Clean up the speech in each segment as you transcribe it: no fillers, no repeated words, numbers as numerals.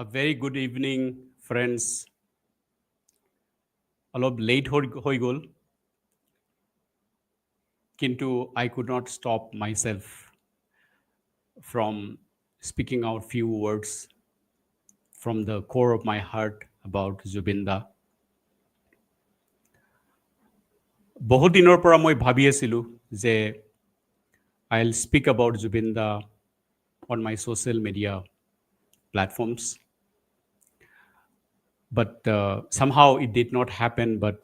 A very good evening, friends. অলপ late হৈ গ'ল, কিন্তু I could not stop myself from speaking out few words from the core of my heart about Jubeenda. বহুত দিনৰ পৰা মই ভাবি আছিলোঁ যে I'll speak about Jubeenda on my social media platforms. But somehow it did not happen. But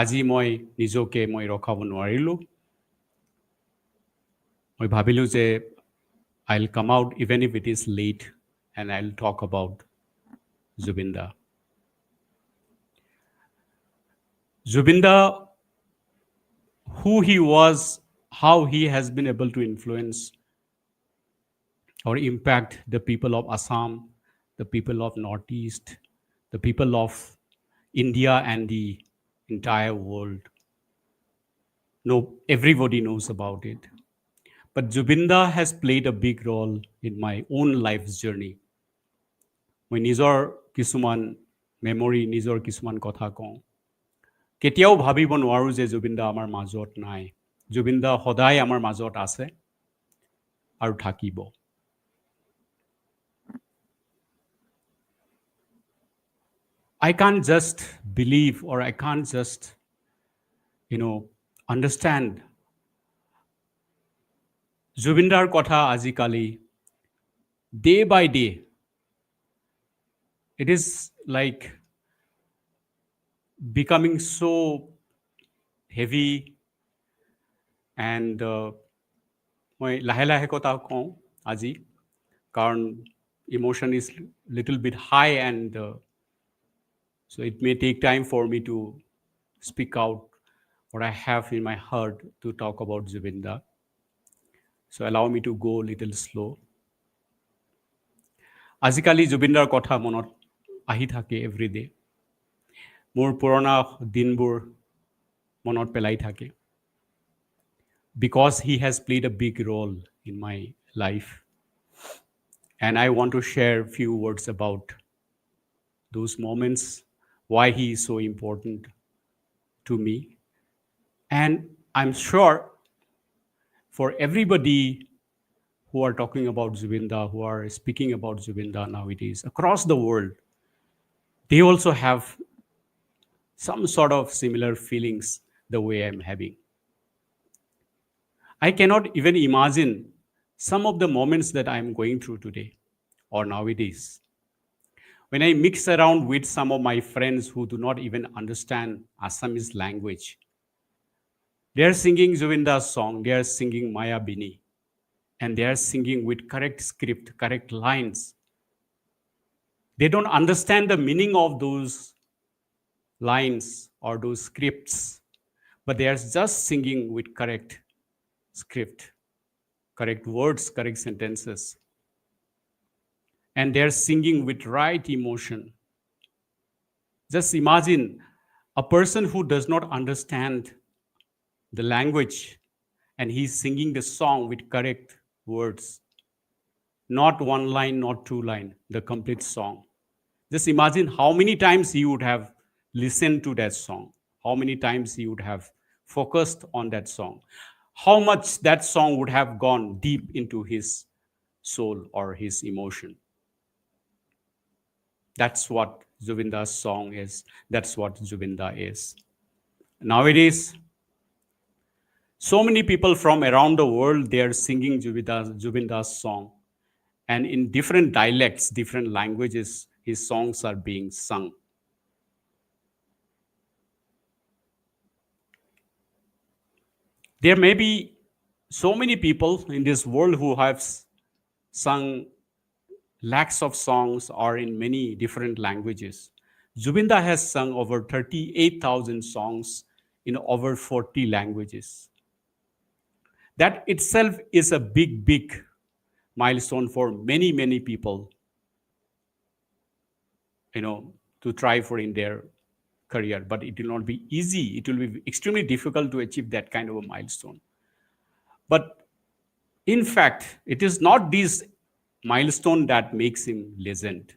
আজি মই নিজকে মই ৰখাব নোৱাৰিলোঁ. মই ভাবিলোঁ যে I'll come out even if it is late and I'll talk about Jubeenda. Jubeenda, who he was, how he has been able to influence or impact the people of Assam, the people of Northeast, the people of India and the entire world. No, everybody knows about it. But Jubeenda has played a big role in my own life's journey. মই নিজৰ কিছুমান memory, নিজৰ কিছুমান কথা কওঁ। কেতিয়াও ভাবিব নোৱাৰোঁ যে Jubeenda আমাৰ মাজত নাই। Jubeenda সদায় আমাৰ মাজত আছে আৰু থাকিব। I can't just believe or I can't just, understand Jubeendaৰ কথা আজিকালি day by day. It is like becoming so heavy and মই লাহে লাহে কথা কওঁ আজি কাৰণ emotion is little bit high and so it may take time for me to speak out what I have in my heart to talk about Jubeenda. So allow me to go a little slow. আজিকালি Jubeendaৰ কথা মনত আহি থাকে every day. মোৰ পুৰণা দিনবোৰ মনত পেলাই থাকে. Because he has played a big role in my life. And I want to share a few words about those moments, why he is so important to me. And I'm sure for everybody who are talking about Jubeenda, who are speaking about Jubeenda nowadays across the world, they also have some sort of similar feelings the way I'm having. I cannot even imagine some of the moments that I'm going through today or nowadays. When I mix around with some of my friends who do not even understand Assamese language, they are singing Jubeenda's song, they are singing Maya Bini, and they are singing with correct script, correct lines. They don't understand the meaning of those lines or those scripts, but they are just singing with correct script, correct words, correct sentences. And they are singing with right emotion. Just imagine a person who does not understand the language and he's singing the song with correct words. Not one line, not two line, the complete song. Just imagine how many times he would have listened to that song, how many times he would have focused on that song, how much that song would have gone deep into his soul or his emotion. That's what Jubeenda's song is. That's what Jubeenda is. Nowadays, so many people from around the world, they are singing Jubeenda's song. And in different dialects, different languages, his songs are being sung. There may be so many people in this world who have sung lakhs of songs or in many different languages. Jubeenda has sung over 38,000 songs in over 40 languages. That itself is a big, big milestone for many, many people, to try for in their career. But it will not be easy. It will be extremely difficult to achieve that kind of a milestone. But in fact, it is not this milestone that makes him legend.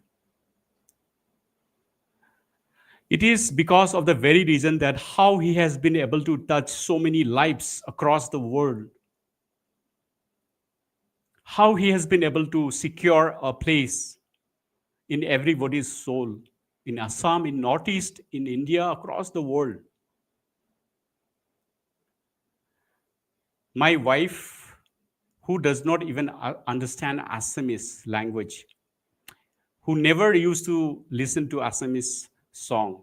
It is because of the very reason that how he has been able to touch so many lives across the world, how he has been able to secure a place in everybody's soul, in Assam, in Northeast, in India, across the world. My wife, who does not even understand Assamese language, who never used to listen to Assamese song,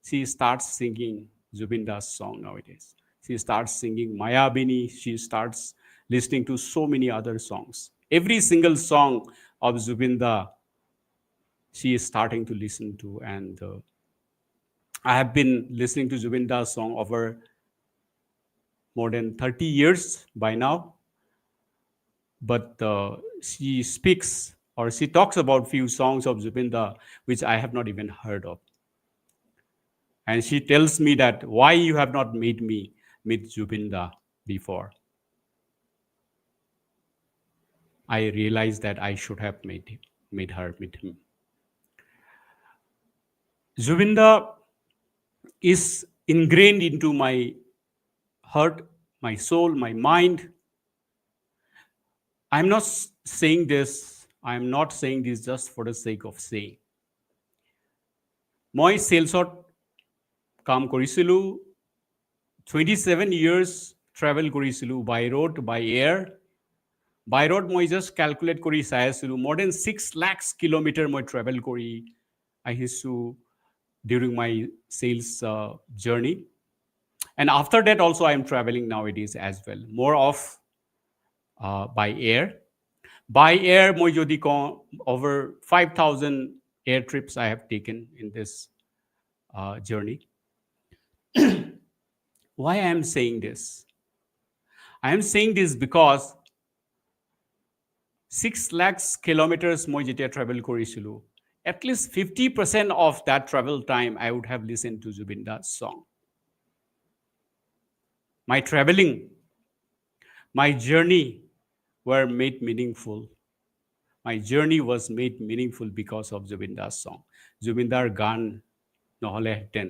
she starts singing Jubeenda's song nowadays. She starts singing Mayabini. She starts listening to so many other songs. Every single song of Zubeenda, she is starting to listen to. And I have been listening to Jubeenda's song over more than 30 years by now. But she speaks or she talks about few songs of Jubeenda which I have not even heard of. And she tells me that why you have not made me meet Jubeenda before. I realized that I should have made her meet him. Jubeenda is ingrained into my heart, my soul, my mind. I'm not saying this. I'm not saying this just for the sake of saying. মই চেলছত কাম কৰিছিলোঁ 27 years travel কৰিছিলোঁ by road, by air. By road মই just calculate কৰি চাই আছিলোঁ more than 6 lakhs kilometer মই travel কৰি আহিছোঁ during my sales journey. And after that also I am traveling nowadays as well, more of by air. By air মই যদি কওঁ over 5,000 air trips I have taken in this journey. Why I am saying this? I am saying this because 6 lakhs kilometers মই যেতিয়া travel কৰিছিলোঁ, at least 50% of that travel time I would have listened to Jubeenda's song. My traveling, my journey were made meaningful. My journey was made meaningful because of Jubeenda's song. Jubeendar গান নহ'লেহেঁতেন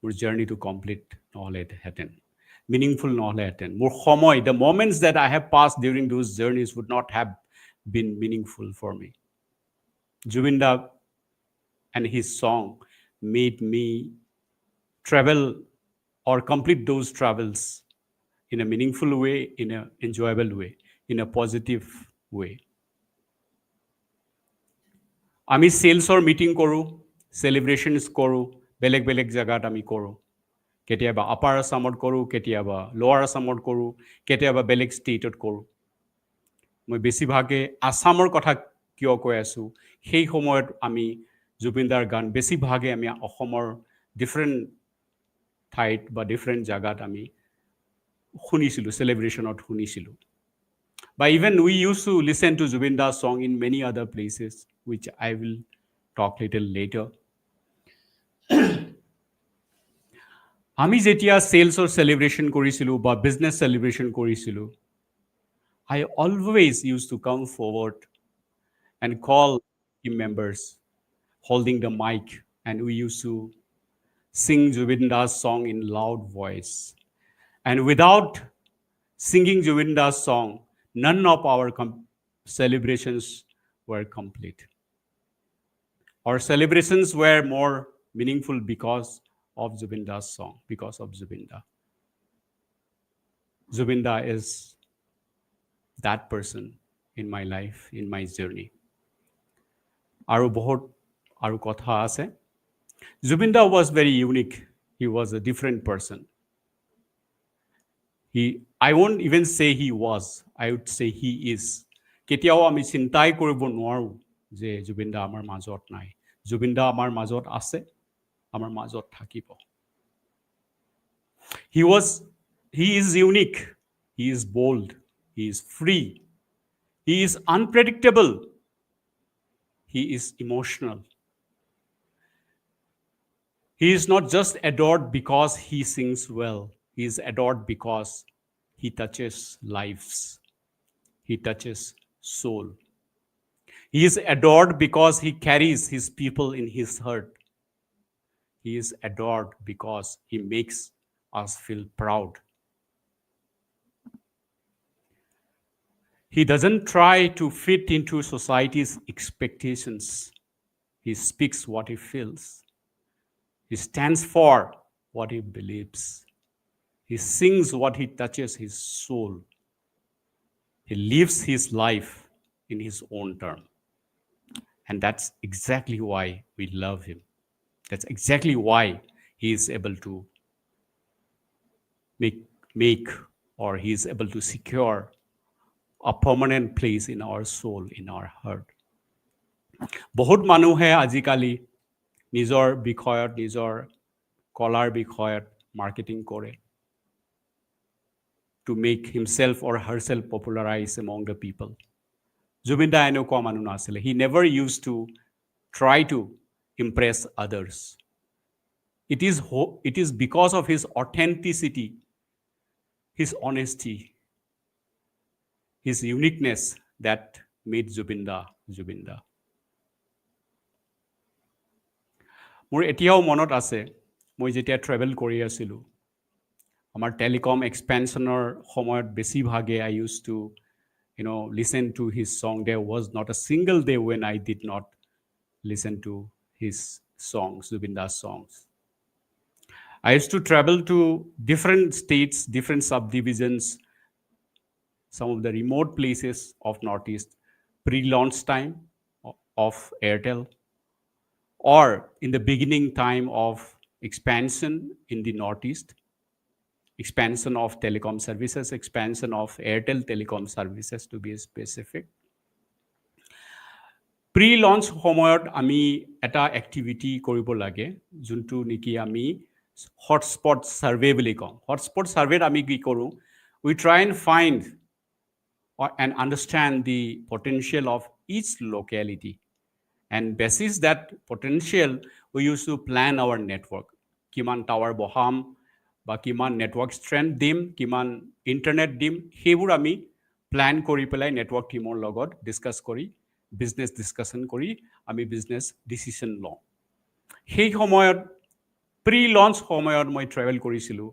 মোৰ journey to complete নহ'লেহেঁতেন, meaningful নহ'লেহেঁতেন। মোৰ সময়, the moments that I have passed during those journeys would not have been meaningful for me. Jubeenda and his song made me travel or complete those travels in a meaningful way, in an enjoyable way, in a positive way. আমি সেলছৰ meeting কৰোঁ, চেলিব্ৰেশ্যনছ কৰোঁ, বেলেগ বেলেগ জেগাত আমি কৰোঁ। কেতিয়াবা upper আছামত কৰোঁ, কেতিয়াবা লোৱাৰ আছামত কৰোঁ, কেতিয়াবা বেলেগ ষ্টেটত কৰোঁ। মই বেছিভাগে আছামৰ কথা কিয় কৈ আছোঁ, সেই সময়ত আমি জুবিনদাৰ গান বেছিভাগে আমি অসমৰ ডিফাৰেণ্ট ঠাইত বা ডিফাৰেণ্ট জেগাত আমি শুনিছিলোঁ, চেলিব্ৰেশ্যনত শুনিছিলোঁ। But even we used to listen to Jubeenda's song in many other places, which I will talk little later. আমি যেতিয়া সেলছৰ celebration কৰিছিলোঁ বা business celebration কৰিছিলোঁ, I always used to come forward and call team members holding the mic, and we used to sing Jubeenda's song in loud voice. And without singing Jubeenda's song, none of our celebrations were complete. Our celebrations were more meaningful because of Jubeenda's song, because of Jubeenda. Jubeenda is that person in my life, in my journey. Aru bahut aru kotha ase. Jubeenda was very unique. He was a different person. I won't even say he was, I would say he is. কেতিয়াও আমি চিন্তাই কৰিব নোৱাৰো যে জুবিনদা আমাৰ মাজত নাই। জুবিনদা আমাৰ মাজত আছে, আমাৰ মাজত থাকিব। He is unique, he is bold, he is free, he is unpredictable, he is emotional. He is not just adored because he sings well. He is adored because he touches lives. He touches soul. He is adored because he carries his people in his heart. He is adored because he makes us feel proud. He doesn't try to fit into society's expectations. He speaks what he feels. He stands for what he believes. He sings what he touches his soul. He lives his life in his own term. And that's exactly why we love him. That's exactly why he is able to make, make or he is able to secure a permanent place in our soul, in our heart. বহুত মানুহে আজিকালি নিজৰ বিষয়ত, নিজৰ কলাৰ বিষয়ত marketing কৰে to make himself or herself popularize among the people. Jubeenda এনেকুৱা মানুহ নাছিলে. He never used to try to impress others. It is because of his authenticity, his honesty, his uniqueness that made Jubeenda Jubeenda. মোৰ এতিয়াও মনত আছে মই যেতিয়া travel কৰি আছিলোঁ আমাৰ টেলিকম এক্সপেনশ্যনৰ সময়ত বেছিভাগে I used to listen to his song. There was not a single day when I did not listen to his songs, Zubeenda's songs. I used to travel to different states, different subdivisions, some of the remote places of Northeast, pre-launch time of Airtel, or in the beginning time of expansion in the Northeast, expansion of telecom services, expansion of Airtel telecom services to be specific. Pre-launch সময়ত আমি এটা activity কৰিব লাগে যোনটো নেকি আমি hotspot survey বুলি কওঁ hotspot সাৰ্ভেত আমি কি কৰোঁ we try and find and understand the potential of each locality and basis that potential we used to plan our network কিমান টাৱাৰ বহাম বা কিমান নেটৱৰ্ক ষ্ট্ৰেন্থ দিম কিমান ইণ্টাৰনেট দিম সেইবোৰ আমি প্ল্যান কৰি পেলাই নেটৱৰ্ক টিমৰ লগত ডিসকাস কৰি বিজনেস ডিসকাশন কৰি আমি বিজনেস ডিসিশন লওঁ সেই সময়ত প্ৰি লঞ্চ সময়ত মই ট্ৰেভেল কৰিছিলোঁ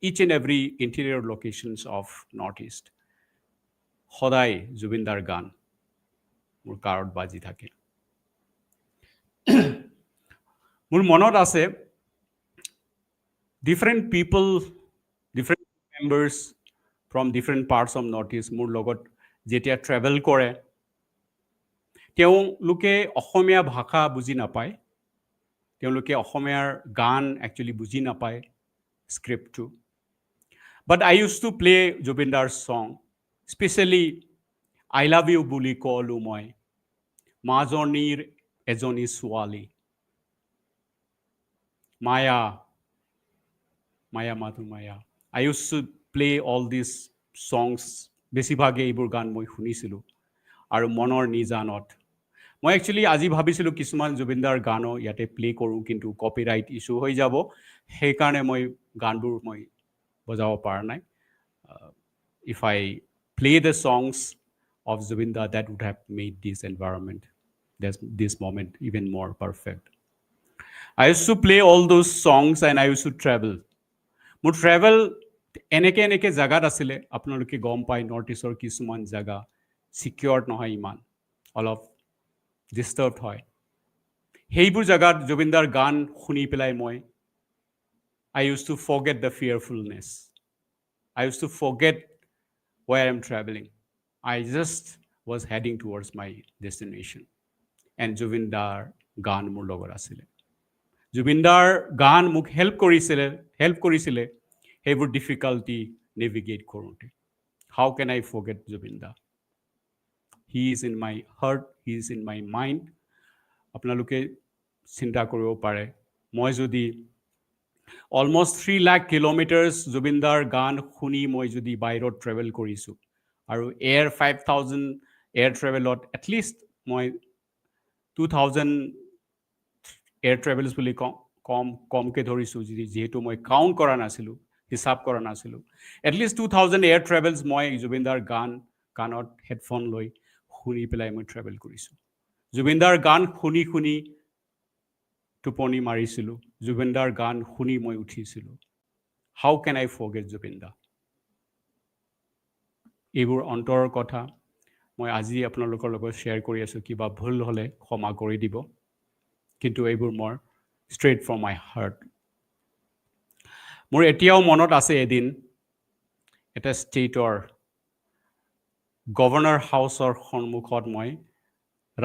each and every interior locations of Northeast সদায় জুবিনদাৰ গান মোৰ কাৰত বাজি থাকে মোৰ মনত আছে different people, different members from different parts of Northeast মোৰ লগত যেতিয়া ট্ৰেভেল কৰে তেওঁলোকে অসমীয়া ভাষা বুজি নাপায় তেওঁলোকে অসমীয়াৰ গান একচুয়ালি বুজি নাপায় স্ক্ৰিপ্টটো but I used to play Jubeenda's song especially I love you বুলি কলো মই মাজনীৰ এজনী ছোৱালী মায়া Maya Matu Maya. I used to play all these songs. বেছিভাগে এইবোৰ গান মই শুনিছিলোঁ আৰু মনৰ নিজানত মই একচুয়ালি আজি ভাবিছিলোঁ কিছুমান জুবিনদাৰ গানো ইয়াতে প্লে কৰোঁ কিন্তু কপিৰাইট ইস্যু হৈ যাব সেইকাৰণে মই গানবোৰ মই বজাব পৰা নাই if I play the songs of Jubeenda that would have made this environment this moment even more perfect. I used to play all those songs and I used to travel. মোৰ ট্ৰেভেল এনেকে জাগাত আছিলে আপোনালোকে গম পায় north ইষ্টৰ কিছুমান জাগা সিকিউৰড নহয় ইমান অলপ ডিস্টাৰ্বড হয় সেইবোৰ জাগাত জুবিনদাৰ গান শুনি পেলাই মই I used to forget the fearfulness. I used to forget where I'm traveling. I just was heading towards my destination. And Jubeendar গান মোৰ লগত আছিলে জুবিনদাৰ গান মোক হেল্প কৰিছিলে সেইবোৰ ডিফিকাল্টি নেভিগেট কৰোঁতে how can I forget Jubeenda he is in my heart he is in my mind আপোনালোকে চিন্তা কৰিব পাৰে মই যদি almost 3 lakh kilometers Jubeendar গান শুনি মই যদি বাহিৰত ট্ৰেভেল কৰিছোঁ আৰু এয়াৰ 5000 এয়াৰ ট্ৰেভেলত at least মই 2000 এয়াৰ ট্ৰেভেলছ বুলি কমকে ধৰিছোঁ যিহেতু মই কাউণ্ট কৰা নাছিলোঁ হিচাপ কৰা নাছিলোঁ এটলিষ্ট 2000 এয়াৰ ট্ৰেভেলছ মই জুবিনদাৰ গান কাণত হেডফোন লৈ শুনি পেলাই মই ট্ৰেভেল কৰিছোঁ জুবিনদাৰ গান শুনি টোপনি মাৰিছিলোঁ, জুবিনদাৰ গান শুনি মই উঠিছিলোঁ। হাউ কেন আই ফৰগেট জুবিনদা? এইবোৰ অন্তৰৰ কথা মই আজি আপোনালোকৰ লগত শ্বেয়াৰ কৰি আছোঁ। কিবা ভুল হ'লে ক্ষমা কৰি দিব, কিন্তু এইবোৰ মোৰ ষ্ট্ৰেইট ফ্ৰম মাই হাৰ্ট। মোৰ এতিয়াও মনত আছে এদিন এটা ষ্টেটৰ গভৰ্ণৰ হাউচৰ সন্মুখত মই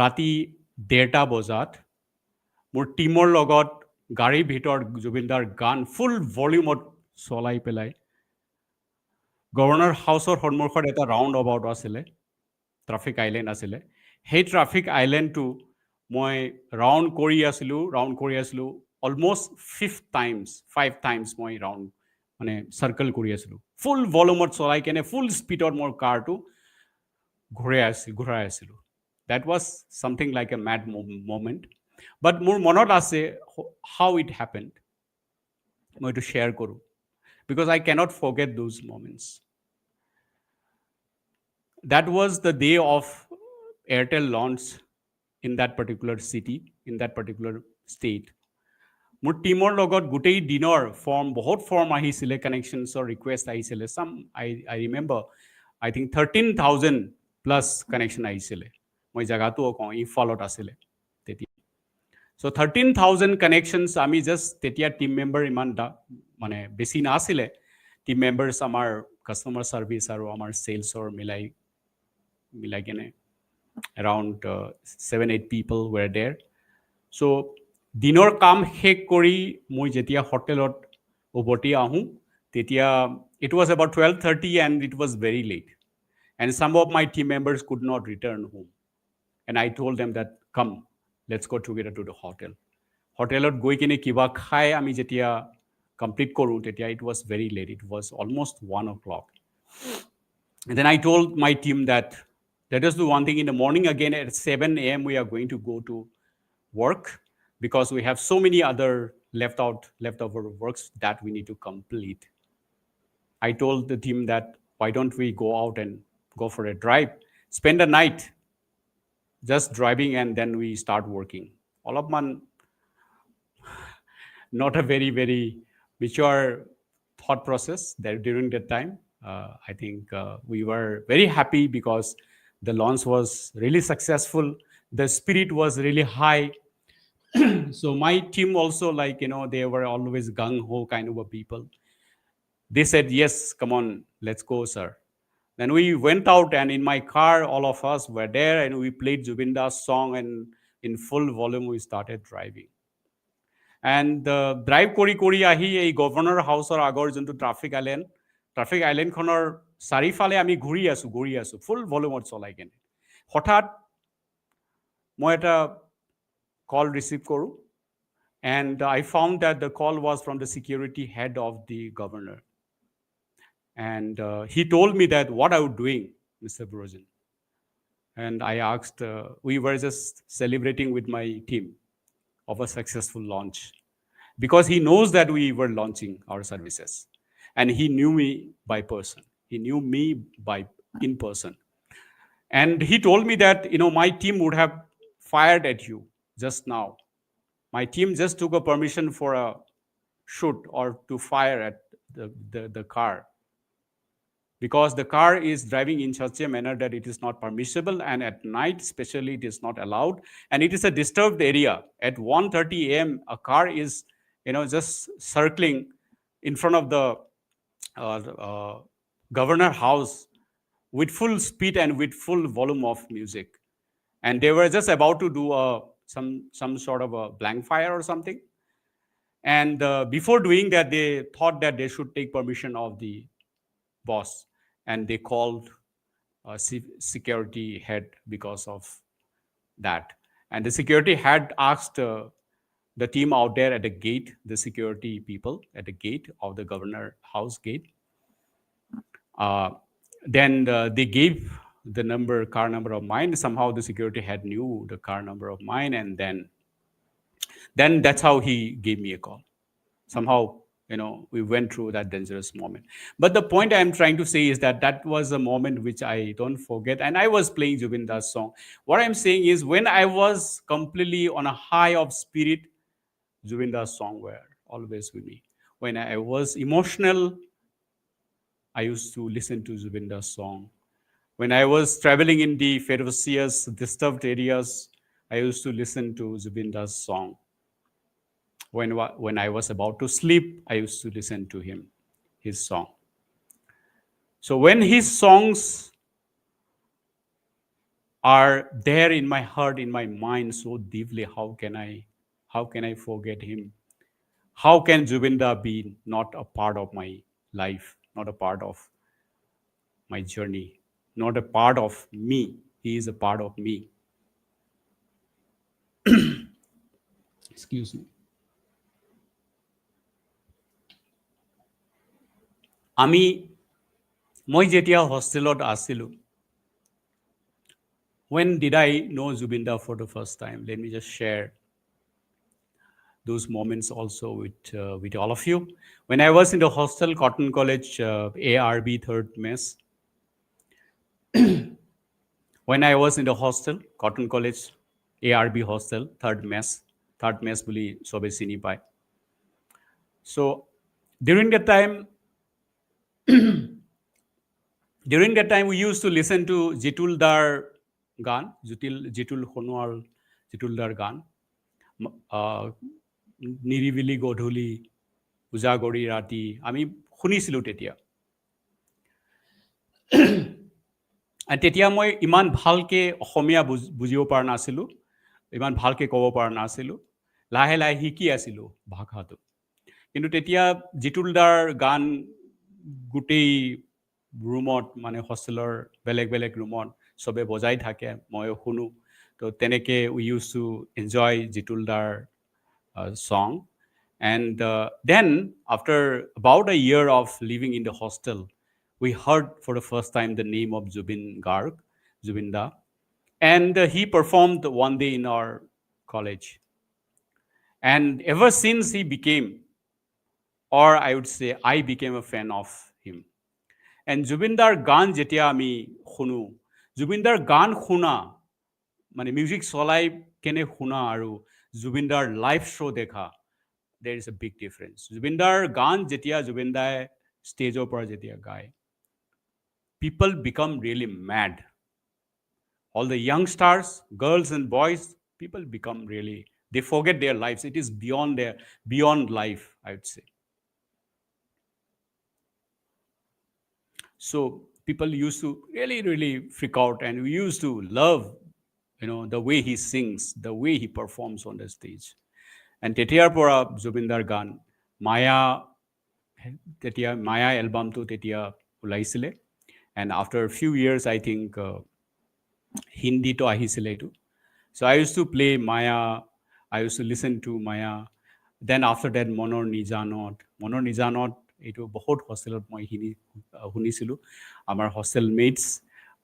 ৰাতি 1:30 বজাত মোৰ টীমৰ লগত গাড়ীৰ ভিতৰত জুবিনদাৰ গান ফুল ভলিউমত চলাই পেলাই গভৰ্ণৰ হাউচৰ সন্মুখত এটা ৰাউণ্ড এবাউট আছিলে, ট্ৰাফিক আইলেণ্ড আছিলে। সেই ট্ৰাফিক আইলেণ্ডটো মই ৰাউণ্ড কৰি আছিলোঁ অলমষ্ট 5 টাইমছ মই ৰাউণ্ড মানে চাৰ্কল কৰি আছিলোঁ। ফুল ভলিউমত চলাই কেনে ফুল স্পীডত মোৰ কাৰটো ঘূৰাই আছিলোঁ। That was something like a made moment. But মোৰ মনত আছে হাউ ইট হেপেণ্ড। মই এইটো শ্বেয়াৰ কৰোঁ because I cannot forget those moments. That was the day of Airtel launch in that particular city, in that particular state. মোৰ টীমৰ লগত গোটেই দিনৰ বহুত ফৰ্ম আহিছিলে, কানেকশ্যনছৰ ৰিকুৱেষ্ট আহিছিলে। I remember, I think 13,000 plus connection আহিছিলে। মই জেগাটোও কওঁ, ইম্ফলত আছিলে তেতিয়া। চ' 13,000 কানেকশ্যনছ আমি জাষ্ট তেতিয়া টিম মেম্বাৰ ইমান মানে বেছি নাছিলে। টিম মেম্বাৰ্ছ আমাৰ কাষ্টমাৰ ছাৰ্ভিচ আৰু আমাৰ চেলছৰ মিলাই কেনে এৰাউণ্ড 7-8 people were there. চ' দিনৰ কাম শেষ কৰি মই যেতিয়া হোটেলত উভতি আহোঁ, তেতিয়া it was about 12:30 and it was very late. And some of my team members could not return home. And I told them that, come, let's go together to the hotel. হোটেলত গৈ কিনে কিবা খাই আমি যেতিয়া কমপ্লিট কৰোঁ, তেতিয়া it was very late. It was almost 1 o'clock. And then I told my team that let us do one thing in the morning again at 7 a.m. we are going to go to work because we have so many other leftover works that we need to complete. I told the team that why don't we go out and go for a drive, spend the night just driving, and then we start working. All of man, not a very, very mature thought process there during that time. I think we were very happy because the launch was really successful. The spirit was really high. So my team also, like, they were always gung-ho kind of a people. They said, yes, come on, let's go, sir. Then we went out, and in my car, all of us were there, and we played Jubeenda's song, and in full volume, we started driving. And drive কৰি আহি এই governor হাউচৰ আগৰ যোনটো traffic আইলেণ্ডখনৰ চাৰিফালে আমি ঘূৰি আছোঁ ফুল ভলিউমত চলাই কেনে। হঠাৎ মই এটা কল ৰিচিভ কৰোঁ, and I found that the call was from the security head of the governor. And he told me that, what are you doing, Mr. Brojan? And I asked, we were just celebrating with my team of a successful launch, because he knows that we were launching our services, and he knew me by person. He knew me in person. And he told me that, my team would have fired at you just now. My team just took a permission for a shoot or to fire at the car, because the car is driving in such a manner that it is not permissible, and at night especially it is not allowed, and it is a disturbed area. At 1:30 a.m. a car is just circling in front of the governor house with full speed and with full volume of music, and they were just about to do some sort of a blank fire or something. And before doing that, they thought that they should take permission of the boss, and they called security head because of that. And the security head asked the team out there at the gate, the security people at the gate of the governor house gate. Then they gave the car number of mine. Somehow the security head knew the car number of mine, and then that's how he gave me a call. Somehow, we went through that dangerous moment. But the point I'm trying to say is that was a moment which I don't forget. And I was playing Jubeenda's song. What I'm saying is, when I was completely on a high of spirit, Jubeenda's song were always with me. When I was emotional, I used to listen to Jubeenda's song. When I was traveling in the ferocious, disturbed areas, I used to listen to Jubeenda's song. When I was about to sleep, I used to listen to his song. So when his songs are there in my heart, in my mind so deeply, how can I forget him? How can Jubeenda be not a part of my life, not a part of my journey, not a part of me? He is a part of me. Excuse me. আমি মই যেতিয়া হোষ্টেলত আছিলোঁ, when did I know Jubeenda for the first time? Let me just share those moments also with all of you. When I was in the hostel, Cotton College, ARB third mess. When I was in the hostel, Cotton College, ARB hostel, third mess বুলি সবে চিনি পায়. So during that time, we used to listen to Jitul Dar গান, জিতুল সোণোৱাল জিতুল দাৰ গান. আহ, নিৰিবিলি গধূলি উজাগৰি ৰাতি আমি শুনিছিলোঁ তেতিয়া. আৰু তেতিয়া মই ইমান ভালকৈ অসমীয়া বুজিব পৰা নাছিলোঁ, ইমান ভালকৈ ক'ব পৰা নাছিলোঁ. লাহে লাহে শিকি আছিলোঁ ভাষাটো. কিন্তু তেতিয়া জিতুল দাৰ গান গোটেই ৰুমত, মানে হোষ্টেলৰ বেলেগ বেলেগ ৰুমত চবে বজাই থাকে, ময়ো শুনো. তো তেনেকৈ we use to enjoy Jitul দাৰ song. And then, after about a year of living in the hostel, we heard for the first time the name of Zubeen Garg, Jubeenda. And he performed one day in our college. And ever since he became, or I would say I became a fan of him. And Jubeendar গান যেতিয়া আমি শুনো, Jubeendar গান শুনা, মানে music চলাই কেনে শুনা আৰু Jubeendar লাইভ শ্ব' দেখা, there is a big difference. Jubeendar গান যেতিয়া Jubeendai ষ্টেজৰ পৰা যেতিয়া গায়, people become really mad. All the young stars, girls and boys, people become really, they forget their lives. It is beyond life, I would say. So people used to really, really freak out, and we used to love, the way he sings, the way he performs on the stage. And তেতিয়াৰ পৰা Jubeendar গান, মায়া এলবামটো তেতিয়া ওলাইছিলে. And after a few years, I think হিন্দীটো আহিছিলে এইটো. So I used to play Maya, I used to listen to Maya. Then after that, মনৰ নিজানত এইটো বহুত হোষ্টেলত মই শুনিছিলোঁ. আমাৰ হোষ্টেল মেটছ,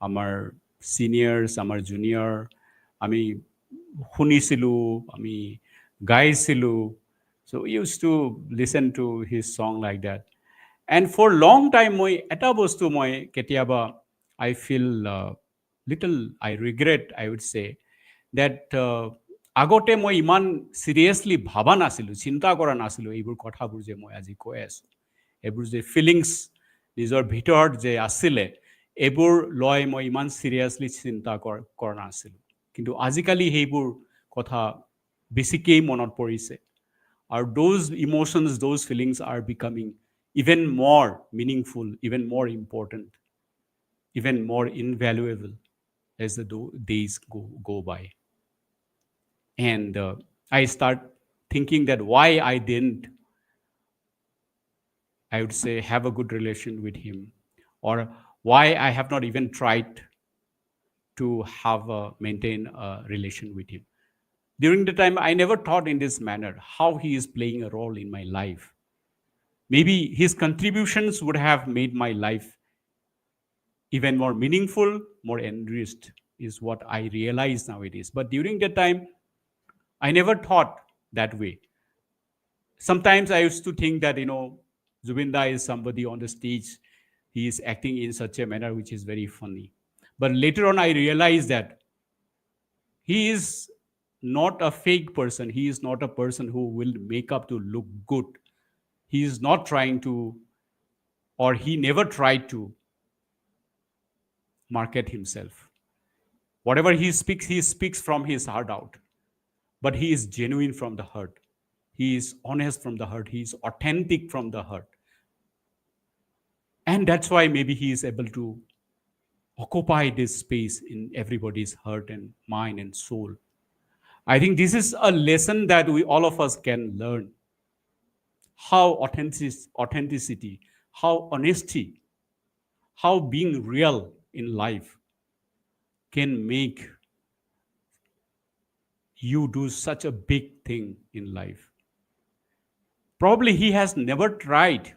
আমাৰ চিনিয়ৰ্ছ, আমাৰ জুনিয়ৰ, আমি শুনিছিলোঁ, আমি গাইছিলোঁ. So we used to listen to his song like that. And for long time, মই এটা বস্তু মই কেতিয়াবা I feel little, I regret, I would say, that আগতে মই ইমান চিৰিয়াছলি ভাবা নাছিলোঁ, চিন্তা কৰা নাছিলোঁ এইবোৰ কথাবোৰ যে মই আজি কৈ আছোঁ. এইবোৰ যে ফিলিংছ নিজৰ ভিতৰত যে আছিলে, এইবোৰ লৈ মই ইমান চিৰিয়াছলি চিন্তা কৰা নাছিলোঁ. কিন্তু আজিকালি সেইবোৰ কথা বেছিকেই মনত পৰিছে. আৰু those emotions, those feelings are becoming even more meaningful, even more important, even more invaluable as the days go by. And I start thinking that why I didn't, I would say, have a good relation with him, or why I have not even tried to maintain a relation with him. During the time, I never thought in this manner how he is playing a role in my life. Maybe his contributions would have made my life even more meaningful, more enriched, is what I realize nowadays. But during that time, I never thought that way. Sometimes I used to think that, Jubeenda is somebody on the stage, he is acting in such a manner which is very funny. But later on, I realized that he is not a fake person. He is not a person who will make up to look good. He is not trying to, or he never tried to market himself. Whatever he speaks from his heart out. But he is genuine from the heart. He is honest from the heart. He is authentic from the heart. And that's why maybe he is able to occupy this space in everybody's heart and mind and soul. I think this is a lesson that we all of us can learn. How authenticity, how honesty, how being real in life can make you do such a big thing in life. Probably he has never tried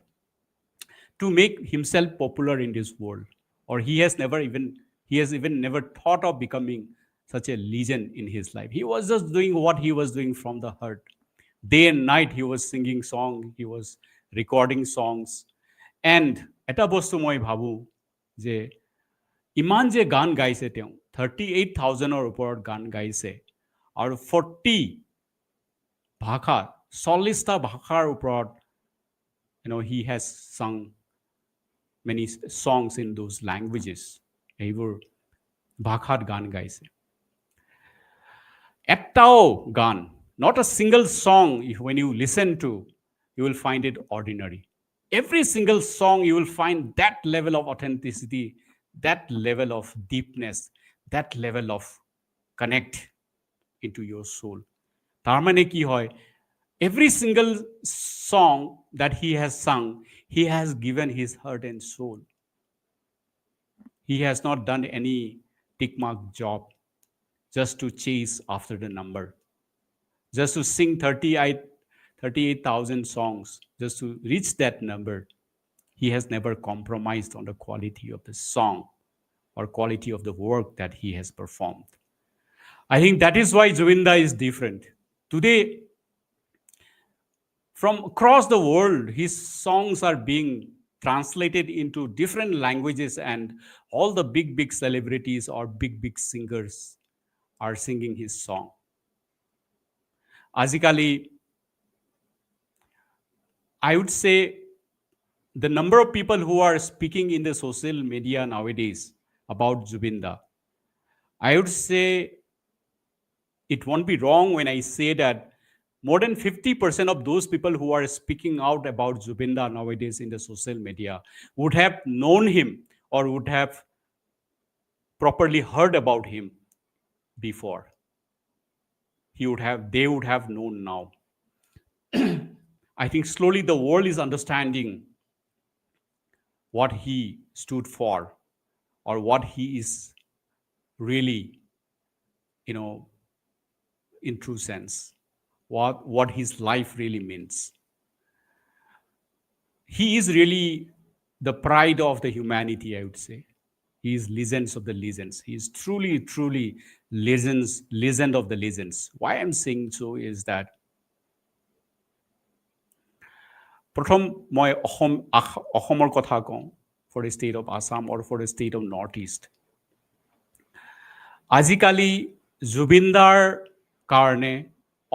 to make himself popular in this world, or he has even never thought of becoming such a legend in his life. He was just doing what he was doing from the heart. Day and night he was singing song, he was recording songs. And এটা বস্তু মই ভাবো যে ইমান যে গান গাইছে তেওঁ 38,000-ৰ ওপৰত গান গাইছে আৰু 40 ভাষা 40টা ভাষাৰ ওপৰত he has sung many songs in those languages. এইবোৰ ভাষাত গান গাইছে। এটাও গান, not a single song, when you listen to, you will find it ordinary. Every single song, you will find that level of authenticity, that level of deepness, that level of connect into your soul. তার মানে কি হয়, every single song that he has sung, he has given his heart and soul. He has not done any tick mark job just to chase after the number, just to sing 38,000 songs, just to reach that number. He has never compromised on the quality of the song or quality of the work that he has performed. I think that is why Jubeenda is different. Today, from across the world, his songs are being translated into different languages, and all the big celebrities or big singers are singing his song. Azikali, I would say the number of people who are speaking in the social media nowadays about Jubeenda, I would say it won't be wrong when I say that more than 50% of those people who are speaking out about Jubeenda nowadays in the social media would have known him or would have properly heard about him before. They would have known now. I think slowly the world is understanding what he stood for, or what he is really, in true sense, what his life really means. He is really the pride of the humanity, I would say. He is legends of the legends. He is truly legend of the legends. Why I'm saying so is that প্ৰথম মই অসমৰ কথা কওঁ, for the state of Assam or for the state of Northeast. আজিকালি জুবিনদাৰ কাৰণে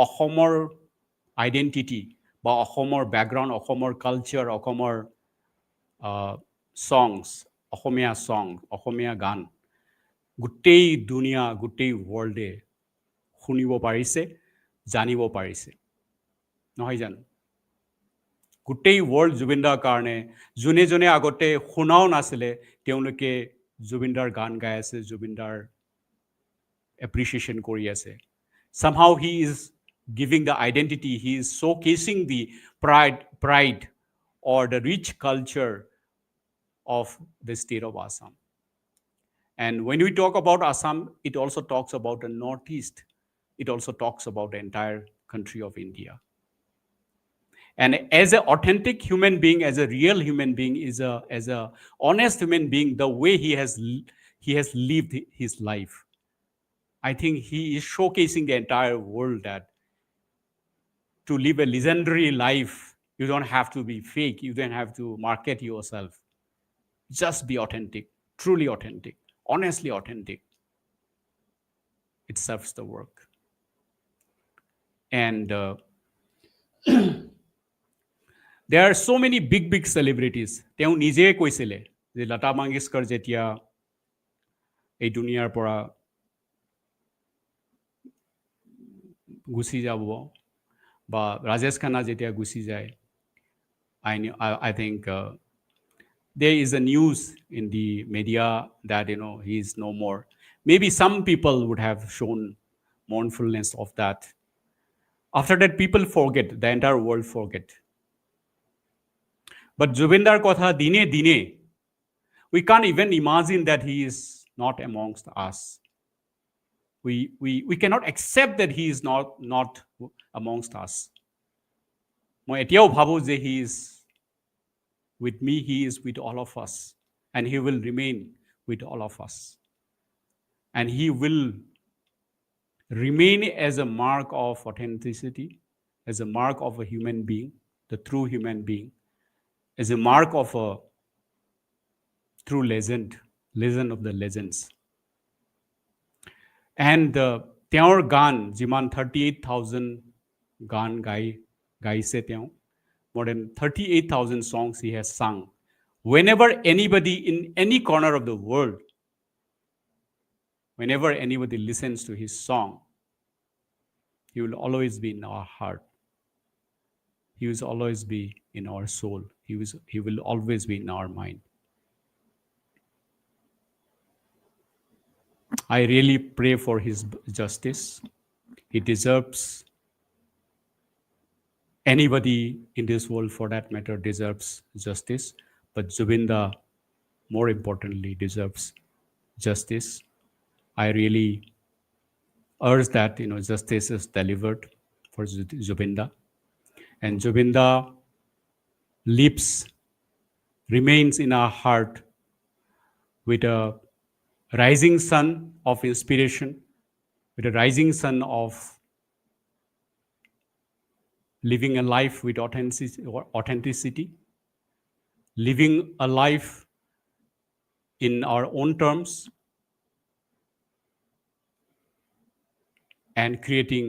অসমৰ identity বা অসমৰ বেকগ্ৰাউণ্ড, অসমৰ কালচাৰ, অসমৰ songs, অসমীয়া সং, অসমীয়া গান গোটেই দুনিয়া, গোটেই ৱৰ্ল্ডে শুনিব পাৰিছে, জানিব পাৰিছে, নহয় জানো? গোটেই ৱৰ্ল্ড জুবিনদাৰ কাৰণে যোনে আগতে শুনাও নাছিলে, তেওঁলোকে জুবিনদাৰ গান গাই আছে, জুবিনদাৰ appreciation কৰি আছে. Somehow he is giving the identity, he is showcasing the pride or the rich culture of the state of Assam. And when we talk about Assam, it also talks about the Northeast. It also talks about the entire country of India. And as an authentic human being, as a real human being, as a honest human being, the way he has lived his life, I think he is showcasing the entire world that to live a legendary life, you don't have to be fake, you don't have to market yourself. Just be authentic, truly authentic, honestly authentic. It serves the work. And there are so many big celebrities. তেওঁ নিজে কৈছিলে যে লতা মংগেশকৰ যেতিয়া এই দুনিয়াৰ পৰা Gucci যাব বা ৰাজেশ খান্না যেতিয়া গুচি যায়, I think there is a news in the media that he is no more. Maybe some people would have shown mournfulness of that. After that, people forget, the entire world forget. But Jubendar kotha dine dine, we can't even imagine that he is not amongst us. We cannot accept that he is not amongst us. Moi etiao bhabo je he is with me, he is with all of us, and he will remain with all of us. And he will remain as a mark of authenticity, as a mark of a human being, the true human being, as a mark of a true legend of the legends. And তেওঁৰ গান যিমান 38,000 গান গাইছে তেওঁ, more than 38,000 songs he has sung. Whenever anybody in any corner of the world, whenever anybody listens to his song, he will always be in our heart. He will always be in our soul. He will always be in our mind. I really pray for his justice. He deserves, anybody in this world for that matter deserves justice, but Jubeenda, more importantly, deserves justice. I really urge that justice is delivered for Jubeenda, and Jubeenda remains in our heart with a rising sun of inspiration, with a rising sun of living a life with authenticity, living a life in our own terms, and creating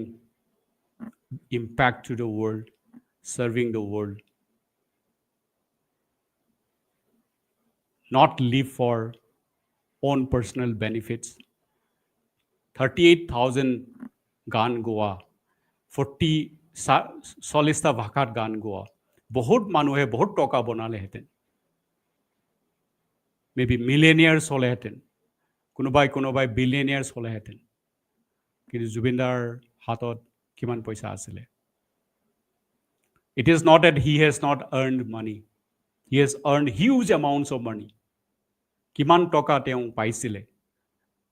impact to the world, serving the world. Not live for own personal benefits. 38,000 গান গোৱা, 40 ভাষাত গান গোৱা, বহুত মানুহে বহুত টকা বনালেহেঁতেন, maybe মিলিয়নিয়াৰ্ছ হ'লেহেঁতেন, কোনোবাই বিলিয়নিয়াৰ্ছ হ'লেহেঁতেন, কিন্তু জুবিনদাৰ হাতত কিমান পইচা আছিলে? It is not that he has not earned money. He has earned huge amounts of money. কিমান টকা তেওঁ পাইছিলে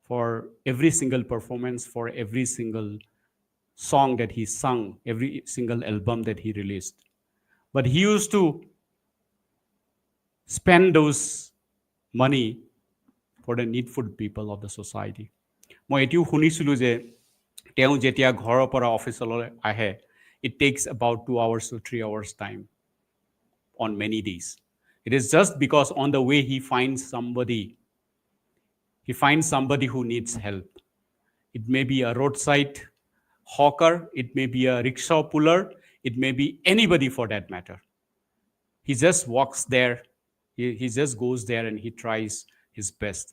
for every single performance, for every single song that he sung, every single album that he released. But he used to spend those money for the needful people of the society. মই এটিও শুনিছিলোঁ যে তেওঁ যেতিয়া ঘৰৰ পৰা অফিচলৈ আহে, it takes about 2 hours to 3 hours time on many days. It is just because on the way he finds somebody who needs help. It may be a roadside hawker, it may be a rickshaw puller, it may be anybody for that matter. He just walks there, he just goes there and he tries his best.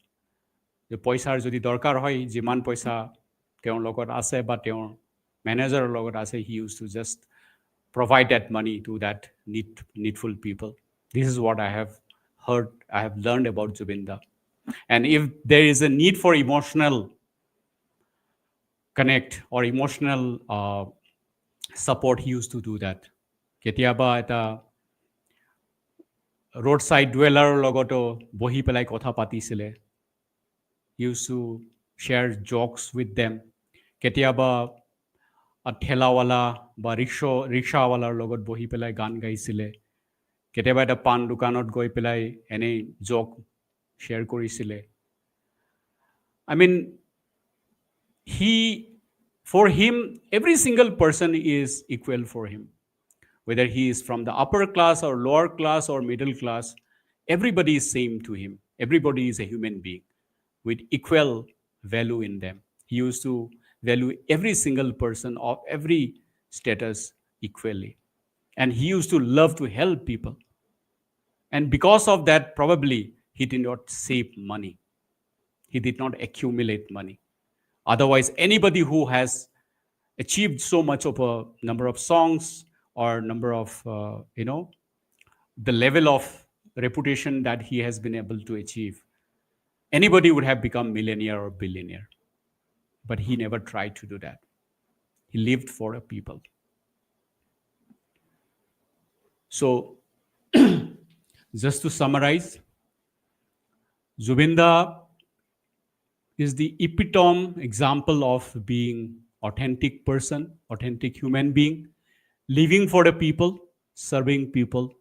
The পইচাৰ যদি দৰকাৰ হয়, যিমান পইচা তেওঁৰ লগত আছে বা তেওঁৰ মেনেজাৰৰ লগত আছে, he used to just provide that money to that needful people. This is what I have heard, I have learned about Jubeenda. And if there is a need for emotional connect or emotional support, he used to do that. Ketiaba eta roadside dweller logoto bohi pelai kotha patisile. He used to share jokes with them. Ketiaba a thelawala ba rickshawalar logot bohi pelai gan gaisile. Ketiaba eta pan dukanot goi pelai ene joke share korisile. I mean, for him, every single person is equal for him. Whether he is from the upper class or lower class or middle class, everybody is same to him. Everybody is a human being with equal value in them. He used to value every single person of every status equally. And he used to love to help people. And because of that, probably he did not save money. He did not accumulate money. Otherwise, anybody who has achieved so much of a number of songs or number of, the level of reputation that he has been able to achieve, anybody would have become millionaire or billionaire. But he never tried to do that. He lived for a people. So, just to summarize, Jubeenda is the epitome example of being authentic person, authentic human being, living for the people, serving people,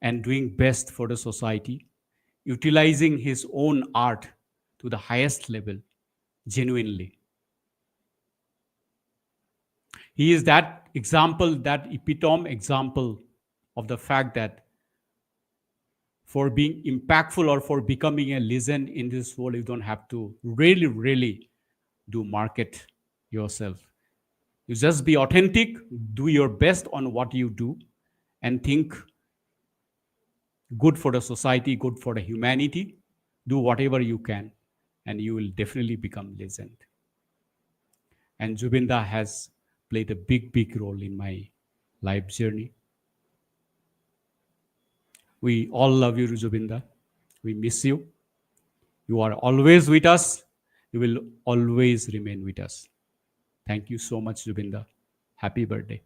and doing best for the society, utilizing his own art to the highest level, genuinely. He is that example, that epitome example of the fact that for being impactful or for becoming a legend in this world, you don't have to really, really do market yourself. You just be authentic, do your best on what you do, and think good for the society, good for the humanity. Do whatever you can, and you will definitely become legend. And Jubeenda has played a big, big role in my life journey. We all love you, Jubeenda. We miss you. You are always with us. You will always remain with us. Thank you so much, Jubeenda. Happy birthday.